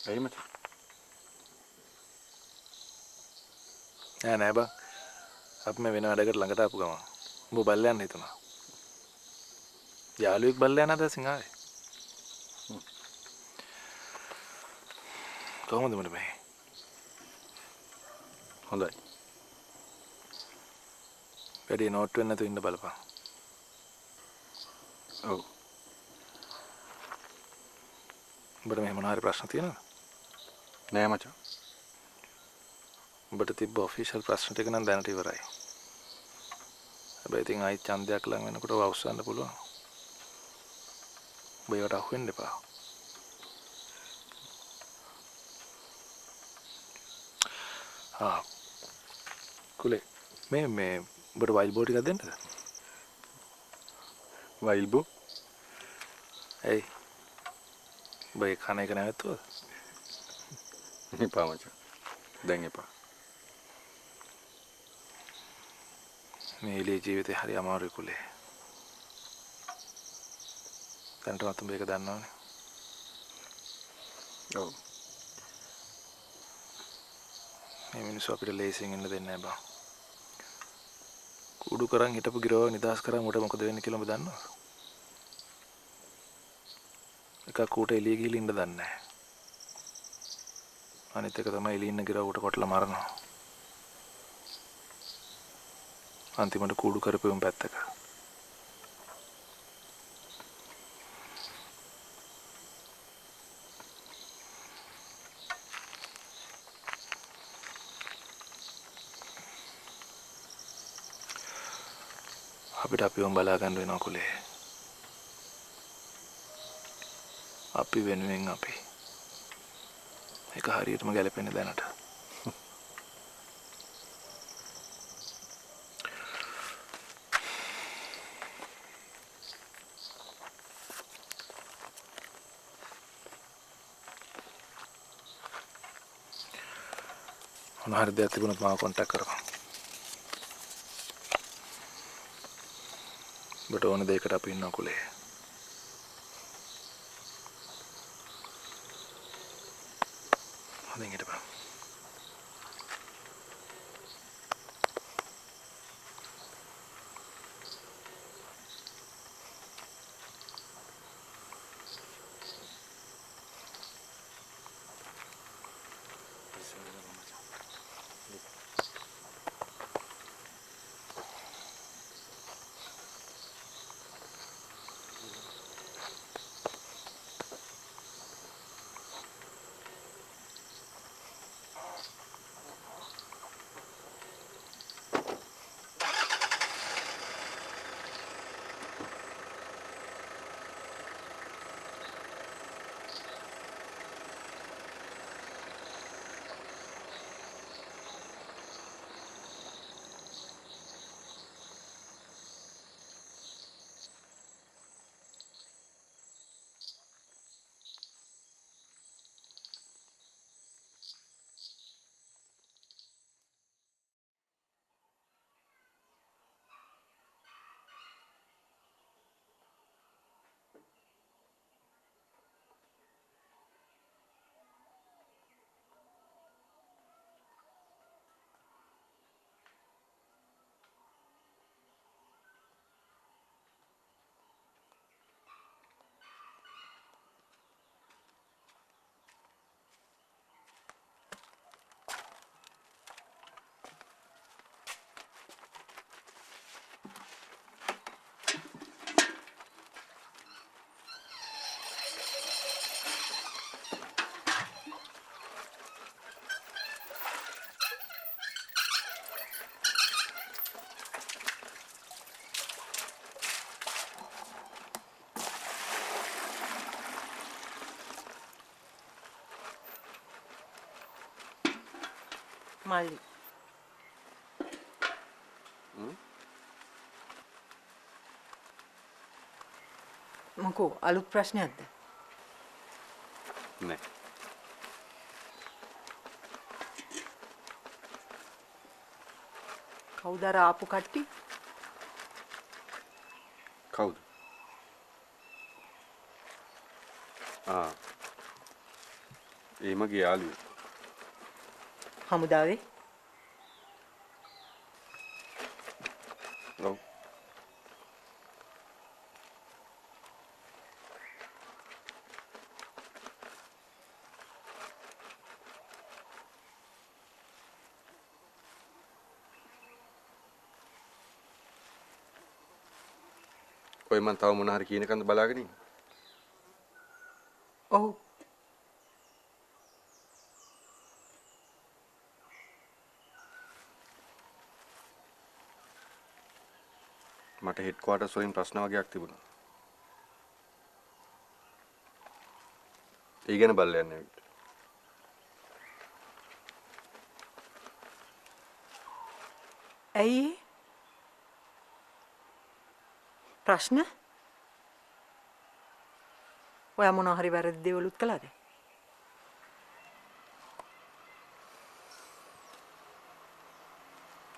ඇයි මචං? නෑ බං. අපි මේ වෙන වැඩකට ළඟට ආපු ගමන් උඹ බල්ල යන්න හිතුණා. යාළුවෙක් බල්ල යන අදහසින් ආවේ. කොහොමද මට මේ? හොඳයි. වැඩි නෝට් වෙන්න නැතුව ඉන්න බලපන්. ඔව්. උඹට මේ මොනවා හරි ප්‍රශ්න තියෙනවද? නෑ මචං. උඹට තිබ්බ ඔෆිෂල් ප්‍රශ්න ටික නම් දැනට ඉවරයි. හැබැයි ඉතින් ආයි ඡන්දයක් ලඟ වෙනකොට අවශ්‍යන්න පුළුවන්. උඹ ඒවට අහු වෙන්න එපා. කුලේ මේ උඹට වයිල් බෝ ටිකක් දෙන්නද? වයිල් බෝ? ඇයි? උඹ ඒ කන එක නැවතුවද? එපා මචං. දැන් එපා. මේ එළිය ජීවිතේ හරි අමාරුයි කුලේ. දැනටමත් උඹ ඒක දන්නවනේ. ඔව්. මේ මිනිස්සු අපිට ලේසියෙන් ඉන්න දෙන්නේ නැහැ බං. කුඩු කරන් හිටපු ගිරව නිදාස් කරන් උට මොකද වෙන්නේ කියලා උඹ දන්නවද? එකක් ඌට එළිය ගිහින් ඉන්න දන්නේ නැහැ. අනිත් එක තමයි එළිය ඉන්න ගිරව උට කොටලා මරනවා. අන්තිමට කුඩු කරපෙවුම් පැත්තක. අපිට අපිවම බලා ගන්න වෙනවා කුලේ. අපි වෙනුවෙන් අපි. ඒක හරියටම ගැලපෙන්නේ දැනට. මොන හරි දෙයක් තිබුණොත් මාව කොන්ටැක්ට් කරපන්. ඔබට ඕන දෙයකට අපි ඉන්නවා කුලේ. හොඳින් හිටපන්. මල්ලි. මොකෝ අලුත් ප්‍රශ්නයක්ද? නෑ. කවුද අර ආපු කට්ටිය? කවුද? ඒ මගේ යාළුවෙක්. හමුදාවේ ඔව්. ඔය මං තව මොන හරි කියනකන්ද බලාගෙන ඉන්නේ. ඔව් මට හෙඩ් ක්වාටර්ස් වලින් ප්‍රශ්න වගේක් තිබුණා. ඒ ගැන බලලා යන්න ඇවිත්. ඇයි ප්‍රශ්න ඔයා මොනවා හරි වැරදි දේවලුත් කළාද?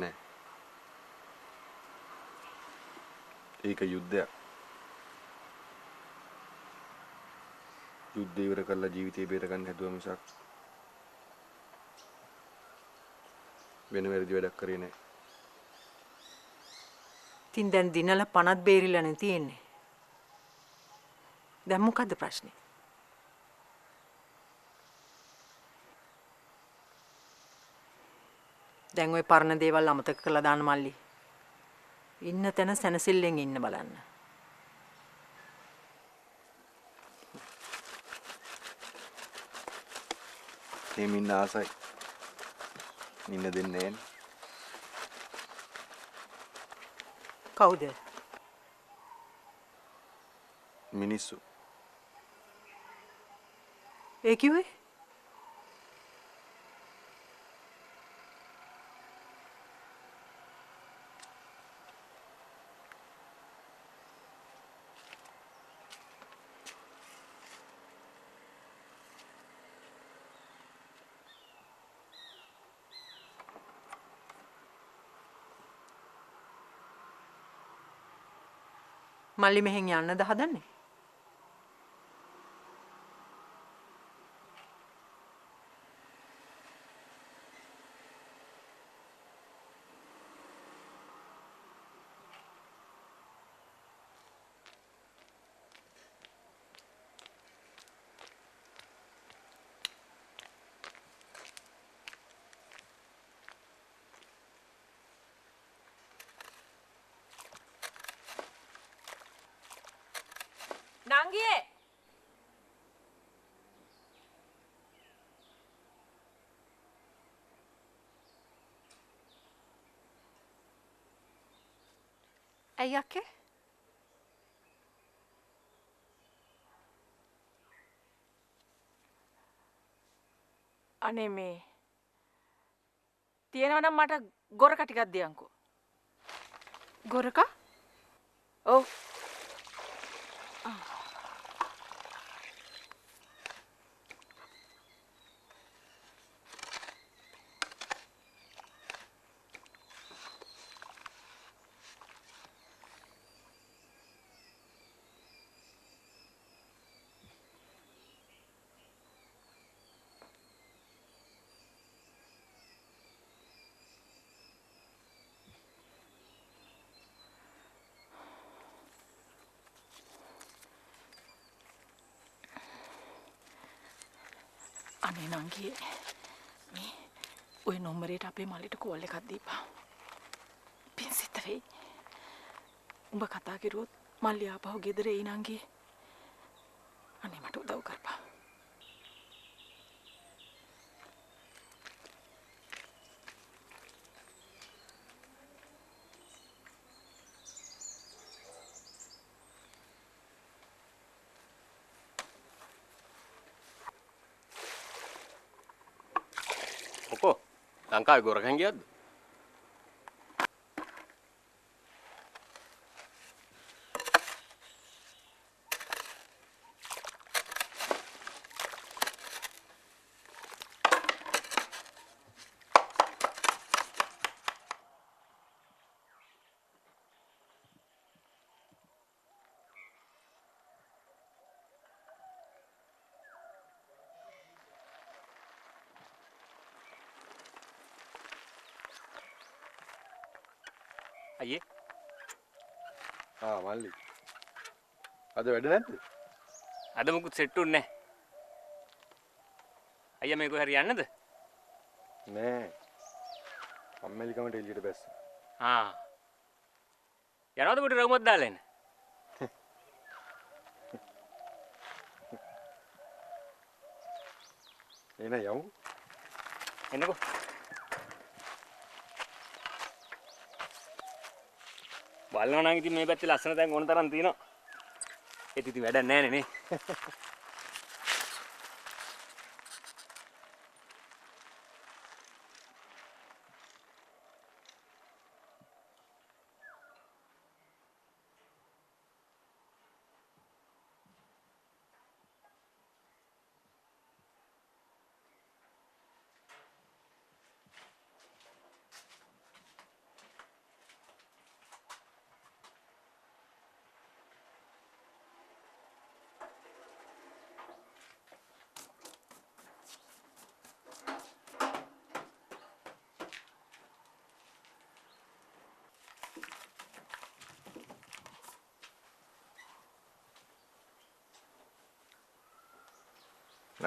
නෑ. ඒක යුද්ධයක්. යුද්ධය ඉවර කරලා ජීවිතේ බේරගන්න හැදුවා මිසක් වෙන වැරදි වැඩක් කරේ නෑ. ඉතින් දැන් දිනල 50ක් බේරිලානේ තියෙන්නේ. දැන් මොකද්ද ප්‍රශ්නේ? දැන් ওই පරණ දේවල් අමතක කරලා දාන්න මල්ලි. ඉන්න තැන සැනසෙල්ලෙන් ඉන්න බලන්න. එහෙම ආසයි. නින්න දෙන්නේ නෑනේ. කවුද? මිනිස්සු. ඒ කිව්වේ? මල්ලි මෙහෙන් යන්නද හදන්නේ? නංගියේ ඇයි අක්කේ? අනේ මේ තියෙනවා නම් මට ගොරක ටිකක් දියන්කෝ. ගොරක? ඔව්. අනේ නංගියේ මේ ওই නම්බරේට අපේ මල්ලිට කෝල් එකක් දීපන්. පින්සිත වෙයි. උඹ කතා කරුවොත් මල්ලි ආපහු ගෙදර එයි නංගියේ. අනේ මට උදව් කරපන්. මොකෝ ලංකාවේ ගොරකන් ගියද්ද? අයියේ මල්ලි. අද වැඩ නැද්ද? අද මුකුත් සෙට්ටුන්නේ නැහැ. අයියා මේක හරි යන්නද? නෑ. අම්මලිකමට එළියට බැස්ස. යනවද කොට රවුමක් දාලා එන්න? එන යමු. එන්නකෝ. බලනවා නම් ඉතින් මේ පැත්තේ ලස්සන තැන් ඕන තරම් තියෙනවා. ඒත් ඉතින් වැඩක් නැහැ නේ.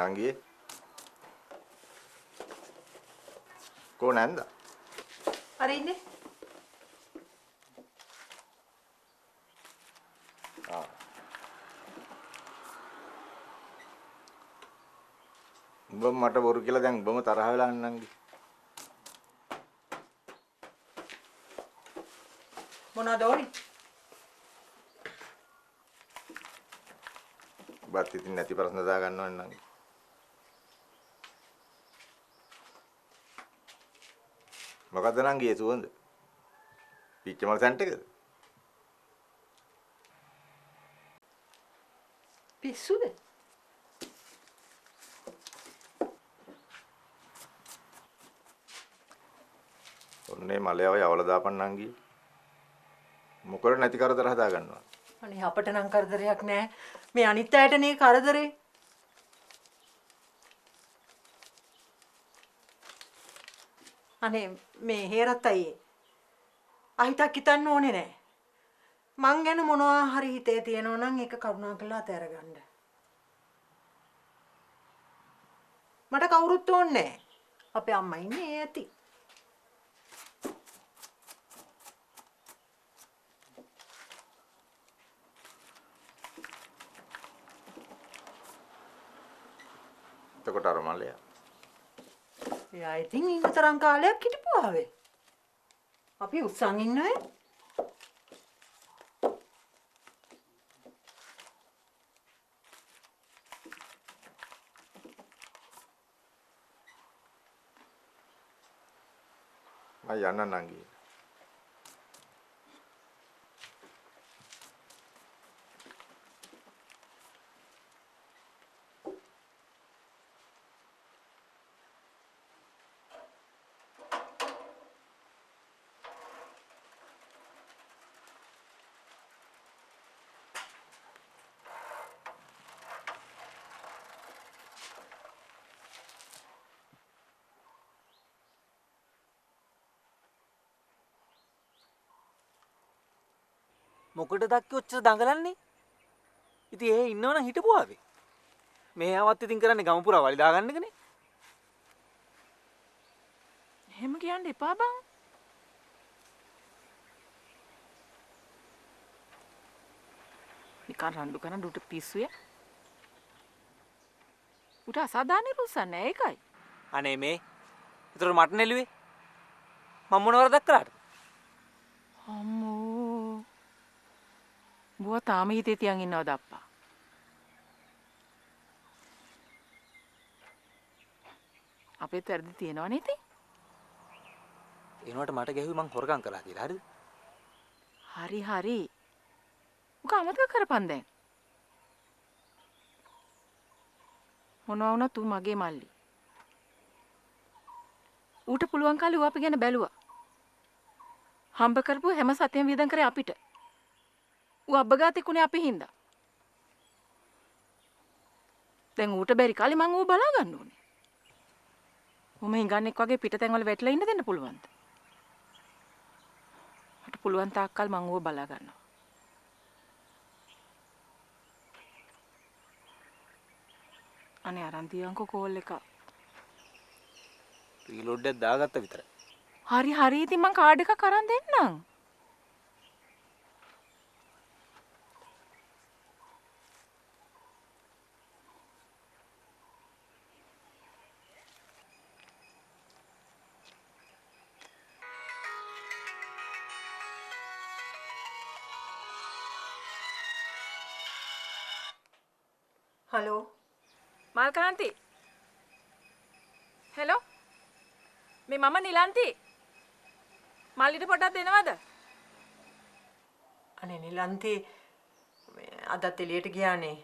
නංගි කෝ නැන්ද? හරි ඉන්නේ. උඹ මට බොරු කියලා දැන් උඹම තරහ වෙලා නංගි. මොනවද ඕනි? බත් ඉතින් නැති ප්‍රශ්න දා ගන්නවන්න නංගි. මොකද නංගි ඒ සුවඳ? පිච්චමල් සැන්ට් එකද? පිස්සුද? ඔන්නේ මලයව යවලා දාපන් නංගි. මොකද නැති කරදර හදා ගන්නවා. අනේ අපට නම් කරදරයක් නෑ. මේ අනිත් අයටනේ කරදරේ. අනේ මේ හේරත් අයියේ. අහිතක් හිතන්න ඕනේ නෑ. මං ගැන මොනවා හරි හිතේ තියෙනවා නම් ඒක කරුණාකරලා අතහැරගන්න. මට කවුරුත් ඕනේ නෑ. අපේ අම්මා ඉන්නේ ඒ ඇති. එතකොට අර මලයා එයා ඉතින් ඉන්න තරම් කාලයක් හිටපුවාවේ. අපි උත්සන් ඉන්නේ. මම යන්න නංගි. මොකටද අක්කේ ඔච්චර දඟලන්නේ? ඉතින් ඒ ඉන්නවනම් හිටපුවාවේ. මේ ආවත් ඉතින් කරන්නේ ගම පුරා වලි දාගන්න එකනේ. එහෙම කියන්න එපා බං. නිකන් රණ්ඩු කරන දුට පිස්සුය. උට අසාධාරණ රුස්සන්නේ ඒකයි. අනේ මේ. ඒතර මට නෙළුවේ. මම මොන වරදක් කළාද? අම්මෝ. බුවා තාම හිතේ තියන් ඉන්නවද අප්පා? අපේත් වැරදි තියෙනව නේද? ඒනවට මට ගැහුවේ මං හොරකම් කළා කියලා. හරිද? හරි හරි. උක අමතක කරපන් දැන්. මොනවා වුණත් ඌ මගේ මල්ලි. ඌට පුළුවන් කාලේ ඌ අපි ගැන බැලුවා. හම්බ කරපු හැම සතෙම වියදම් කරේ අපිට. ඌ අබ්බගාතේ කුනේ අපි හින්දා. දැන් ඌට බැරි කාලේ මං ඌ බලා ගන්න ඕනේ. ඌ මේ ගන්නෙක් වගේ පිටතැන් වල වැටලා ඉන්න දෙන්න පුළුවන්ද? මට පුළුවන් තාක්කල් මං ඌව බලා ගන්නවා. අනේ අරන් තියන්කෝ කෝල් එක. රීලෝඩ් එකක් දාගත්ත විතරයි. හරි හරි ඉතින් මං කාඩ් එකක් අරන් දෙන්නම්. හලෝ මල්කාන්ති. හෙලෝ. මේ මම නිලන්ති. මල්ලිට පොඩක් දෙනවද? අනේ නිලන්ති අදත් එළියට ගියානේ.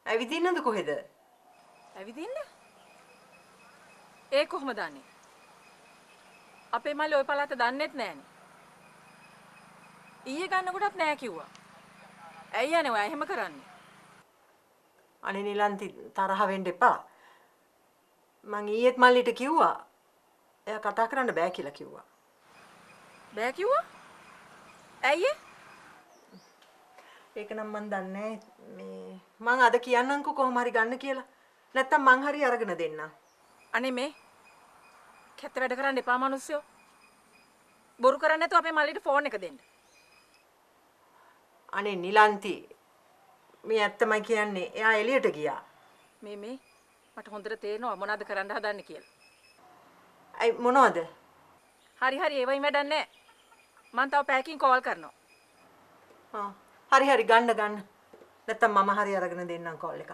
ඇවිදින්නද කොහෙද? ඇවිදින්න? ඒ කොහොමද දන්නේ? අපේ මල්ලි ওই පළාත දන්නෙත් නෑනේ. ඊයේ ගන්නකොටත් නෑ කිව්වා. ඇයි යන්නේ ඔය එහෙම කරන්නේ? අනේ නිලන්ති තරහ වෙන්න එපා. මං ඊයේත් මල්ලිට කිව්වා. එයා කතා කරන්න බෑ කියලා කිව්වා. බෑ කිව්වා? ඇයි ඒ? ඒක නම් මන් දන්නේ මේ මං අද කියන්නම්කෝ කොහොම හරි ගන්න කියලා. නැත්තම් මං හරි අරගෙන දෙන්නම්. අනේ මේ කැත්ත වැඩ කරන්න එපා මිනිස්සුયો. බොරු කරන්නේ නැතුව අපේ මල්ලිට ෆෝන් එක දෙන්න. අනේ නිලන්ති මේ ඇත්තමයි කියන්නේ. එයා එළියට ගියා. මේ මට හොඳට තේරෙනවා මොනවද කරන්න හදන්නේ කියලා. අයි මොනවද? හරි ඒවයින් වැඩක් නැහැ. මං තව පැයකින් කෝල් කරනවා. හරි ගන්න. නැත්තම් මම හරි අරගෙන දෙන්නම් කෝල් එක.